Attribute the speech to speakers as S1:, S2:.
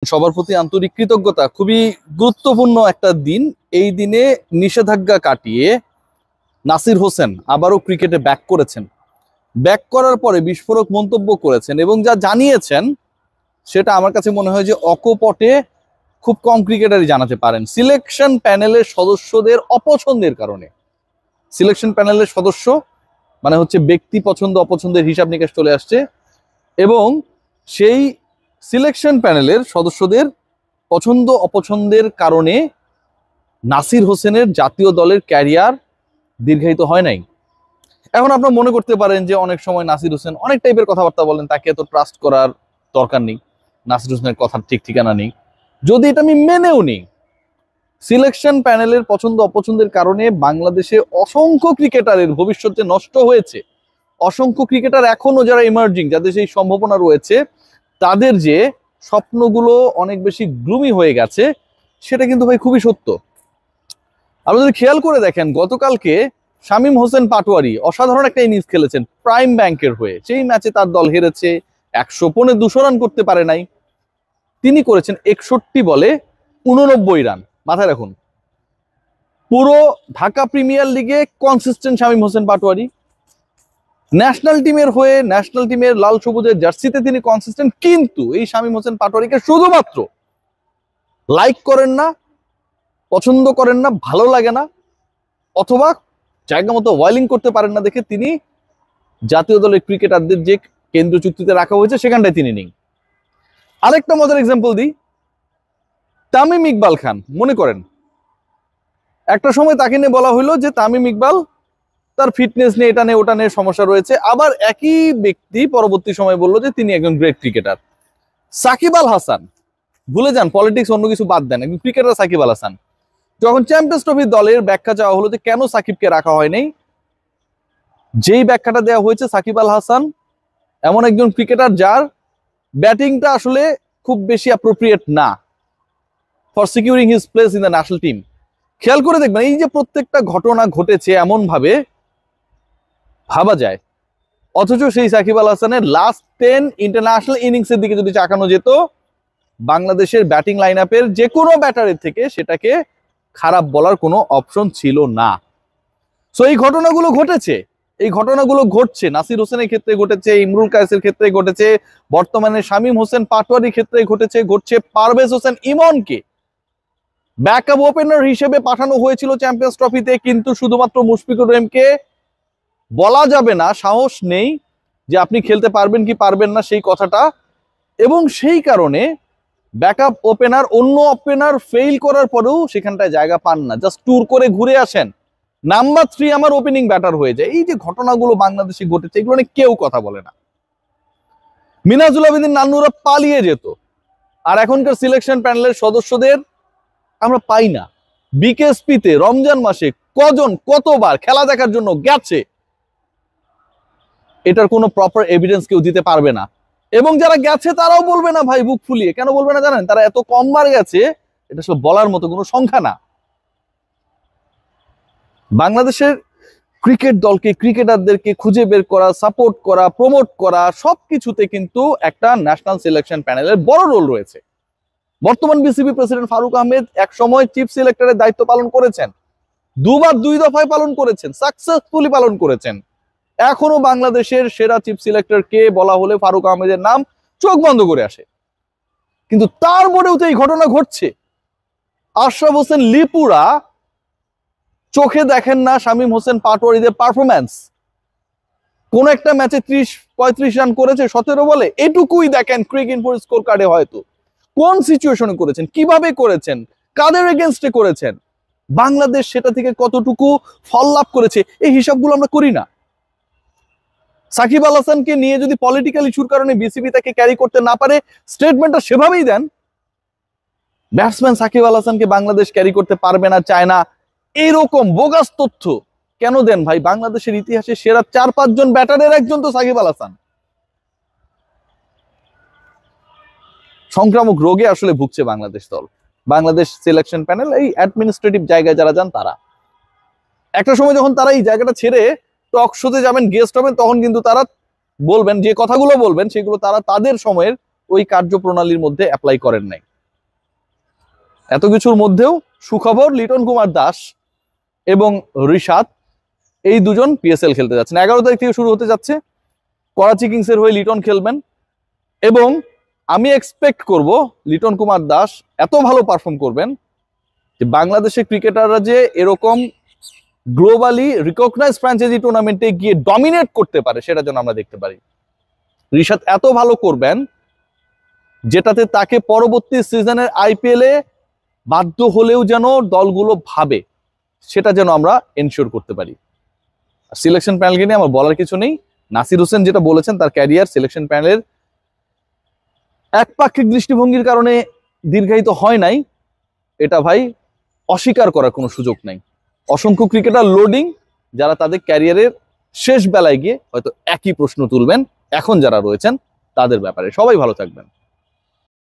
S1: সবার প্রতি আন্তরিক কৃতজ্ঞতা। খুবই গুরুত্বপূর্ণ একটা দিন। এই দিনে নিষেধাজ্ঞা কাটিয়ে নাসির হোসেন আবারও ক্রিকেটে ব্যাক করেছেন। ব্যাক করার পরে বিস্ফোরক মন্তব্য করেছেন এবং যা জানিয়েছেন সেটা আমার কাছে মনে হয় যে অকপটে খুব কম ক্রিকেটারই জানাতে পারেন। সিলেকশন প্যানেলের সদস্যদের অপছন্দের কারণে, সিলেকশন প্যানেলের সদস্য মানে হচ্ছে ব্যক্তি পছন্দ অপছন্দের হিসাব নিকাশ চলে আসছে এবং সেই সিলেকশন প্যানেলের সদস্যদের পছন্দ অপছন্দের কারণে নাসির হোসেনের জাতীয় দলের ক্যারিয়ার দীর্ঘায়িত হয় নাই। এখন আপনারা মনে করতে পারেন যে অনেক সময় নাসির হোসেন অনেক টাইপের কথাবার্তা বলেন, তাকে এত ট্রাস্ট করার দরকার নেই, নাসির হোসেনের কথার ঠিক ঠিকানা নেই। যদি এটা আমি মেনেও নিই, সিলেকশন প্যানেলের পছন্দ অপছন্দের কারণে বাংলাদেশে অসংখ্য ক্রিকেটারের ভবিষ্যৎ যে নষ্ট হয়েছে, অসংখ্য ক্রিকেটার এখনো যারা ইমার্জিং, যাদের সেই সম্ভাবনা রয়েছে, তাদের যে স্বপ্নগুলো অনেক বেশি গ্লুমি হয়ে গেছে, সেটা কিন্তু ভাই খুবই সত্য। আপনি যদি খেয়াল করে দেখেন, গতকালকে শামীম হোসেন পাটোয়ারি অসাধারণ একটা ইনিংস খেলেছেন প্রাইম ব্যাংকের হয়ে। সেই ম্যাচে তার দল হেরেছে, 100 রান করতে পারে নাই। তিনি করেছেন 61 বলে 89 রান। মাথায় রাখুন, পুরো ঢাকা প্রিমিয়ার লিগে কনসিস্টেন্ট শামীম হোসেন পাটোয়ারি। ন্যাশনাল টিমের হয়ে, ন্যাশনাল টিমের লাল সবুজের জার্সিতে তিনি কনসিস্টেন্ট, কিন্তু এই শামীম হোসেন পাটোয়ারিকে শুধুমাত্র লাইক করেন না, পছন্দ করেন না, ভালো লাগে না, অথবা জায়গা মতো ওয়াইলিং করতে পারেন না দেখে তিনি জাতীয় দলের ক্রিকেটারদের যে কেন্দ্র চুক্তিতে রাখা হয়েছে সেখানটায় তিনি নেই। আরেকটা মজার এক্সাম্পল দিই, তামিম ইকবাল খান। মনে করেন একটা সময় তাকে নিয়ে বলা হইলো যে তামিম ইকবাল তার ফিটনেস নিয়ে, এটা নিয়ে ওটা নিয়ে সমস্যা রয়েছে। আবার একই ব্যক্তি পরবর্তী সময় বললো যে তিনি একজন গ্রেট ক্রিকেটার। সাকিব আল হাসান, ভুলে যান পলিটিক্স, অন্য কিছু বাদ দেন, একজন ক্রিকেটার সাকিব আল হাসান। যখন চ্যাম্পিয়ন্স ট্রফি দলের ব্যাখ্যা চাওয়া হলো যে কেন সাকিবকে রাখা হয়নি, যেই ব্যাখ্যাটা দেওয়া হয়েছে, সাকিব আল হাসান এমন একজন ক্রিকেটার যার ব্যাটিংটা আসলে খুব বেশি অ্যাপ্রোপ্রিয়েট না for securing his place in the national team. খেয়াল করে দেখবেন, এই যে প্রত্যেকটা ঘটনা ঘটেছে এমন ভাবে ভাবা যায়, অথচ সেই সাকিব আল হাসানের লাস্ট 10 ইন্টারন্যাশনাল ইনিংসের দিকে যদি তাকানো যেত, বাংলাদেশের ব্যাটিং লাইন আপের যে কোনো ব্যাটারের থেকে সেটাকে খারাপ বলার কোনো অপশন ছিল না। সো এই ঘটনাগুলো ঘটেছে, এই ঘটনাগুলো ঘটছে, নাসির হোসেনের ক্ষেত্রে ঘটেছে, ইমরুল কায়েসের ক্ষেত্রে ঘটেছে, বর্তমানে শামীম হোসেন পাটোয়ারির ক্ষেত্রে ঘটেছে, ঘটছে পারভেজ হোসেন ইমনকে ব্যাকআপ ওপেনার হিসেবে পাঠানো হয়েছিল চ্যাম্পিয়ন্স ট্রফিতে, কিন্তু শুধুমাত্র মুশফিকুর রহিমকে বলা যাবে না, সাহস নেই যে আপনি খেলতে পারবেন কি পারবেন না সেই কথাটা, এবং সেই কারণে ব্যাকআপ ওপেনার, অন্য ওপেনার ফেইল করার পরেও সেখানটায় জায়গা পান না, জাস্ট ট্যুর করে ঘুরে আসেন, নাম্বার 3 আমার ওপেনিং ব্যাটার হয়ে যায়। এই যে ঘটনাগুলো বাংলাদেশে ঘটেছে, এগুলো নিয়ে কেউ কথা বলে না। মিনাজুল আবেদিন নান্নুরা পালিয়ে যেত, আর এখনকার সিলেকশন প্যানেলের সদস্যদের আমরা পাই না। বিকেএসপিতে রমজান মাসে কজন কতবার খেলা দেখার জন্য গেছে, এটার কোনো প্রপার এভিডেন্স কেউ দিতে পারবে না। এবং যারা গেছে তারাও বলবে না ভাই বুক ফুলিয়ে। কেন বলবে না জানেন? তারা এত কমবার গেছে, এটা আসলে বলার মতো কোনো সংখ্যা না। বাংলাদেশের ক্রিকেট দলকে, ক্রিকেটারদেরকে খুঁজে বের করা, সাপোর্ট করা, প্রমোট করা, সবকিছুতে কিন্তু একটা ন্যাশনাল সিলেকশন প্যানেলের বড় রোল রয়েছে। বর্তমান বিসিবি প্রেসিডেন্ট ফারুক আহমেদ এক সময় চিফ সিলেক্টরের দায়িত্ব পালন করেছেন, 2 দফায় পালন করেছেন, সাকসেসফুলি পালন করেছেন। এখনো বাংলাদেশের সেরা চিফ সিলেক্টর কে বলা হলে ফারুক আহমেদের নাম চোখ বন্ধ করে আসে। কিন্তু তারপরেও তো এই ঘটনা ঘটছে। আশরাফ হোসেন লিপুরা চোখে দেখেন না শামীম হোসেন পাটোয়ারিদের পারফরম্যান্স। কোন একটা ম্যাচে 30-35 রান করেছে 17 বলে, এটুকুই দেখেন ক্রিকইনফোর স্কোর কার্ডে। হয়তো কোন সিচুয়েশনে করেছেন, কিভাবে করেছেন, কাদের এগেনস্টে করেছেন, বাংলাদেশ সেটা থেকে কতটুকু ফল লাভ করেছে, এই হিসাবগুলো আমরা করি না। সাকিব আল হাসানকে নিয়ে যদি পলিটিক্যাল ইস্যুর কারণে বিসিবি তাকে ক্যারি করতে না পারে, স্টেটমেন্টটা সেভাবেই দেন। ব্যাটসম্যান সাকিব আল হাসানকে বাংলাদেশ ক্যারি করতে পারবে না, চায় না, এরকম বোগাস তথ্য কেন দেন ভাই? বাংলাদেশের ইতিহাসে সেরা 4-5 জন ব্যাটারের একজন তো সাকিব আল হাসান। সংক্রামক রোগে আসলে ভুগছে বাংলাদেশ দল, বাংলাদেশ সিলেকশন প্যানেল। এই অ্যাডমিনিস্ট্রেটিভ জায়গায় যারা যান, তারা একটা সময় যখন তারা এই জায়গাটা ছেড়ে টক শোতে যাবেন, গেস্ট হবেন, তখন কিন্তু তারা বলবেন, যে কথাগুলো বলবেন সেগুলো তারা তাদের সময়ের ওই কার্যপ্রণালীর মধ্যে অ্যাপ্লাই করেন নাই। এত কিছুর মধ্যেও সুখবর, লিটন কুমার দাস এবং ঋষাদ এই দুজন পিএসএল খেলতে যাচ্ছেন। 11 তারিখ থেকে শুরু হতে যাচ্ছে। করাচি কিংসের হয়ে লিটন খেলবেন এবং আমি এক্সপেক্ট করব লিটন কুমার দাস এত ভালো পারফর্ম করবেন যে বাংলাদেশের ক্রিকেটাররা যে এরকম গ্লোবালি রিকগনাইজ ফ্র্যাঞ্চাইজি টুর্নামেন্টে গিয়ে ডমিনেট করতে পারে সেটা যেন আমরা দেখতে পারি। ঋষাদ এত ভালো করবেন যেটাতে তাকে পরবর্তী সিজনের আইপিএল এ বাধ্য হলেও যেন দলগুলো ভাবে, সেটা যেন আমরা এনশিওর করতে পারি। সিলেকশন প্যানেলকে নিয়ে আমার বলার কিছু নেই। নাসির হোসেন যেটা বলেছেন তার ক্যারিয়ার সিলেকশন প্যানেলের একপাক্ষিক দৃষ্টিভঙ্গির কারণে দীর্ঘায়িত হয় নাই, এটা ভাই অস্বীকার করার কোনো সুযোগ নাই। অসংখ্য ক্রিকেটার লোডিং যারা তাদের ক্যারিয়ারের শেষ বেলায় গিয়ে হয়তো একই প্রশ্ন তুলবেন এখন যারা রয়েছেন তাদের ব্যাপারে। সবাই ভালো থাকবেন।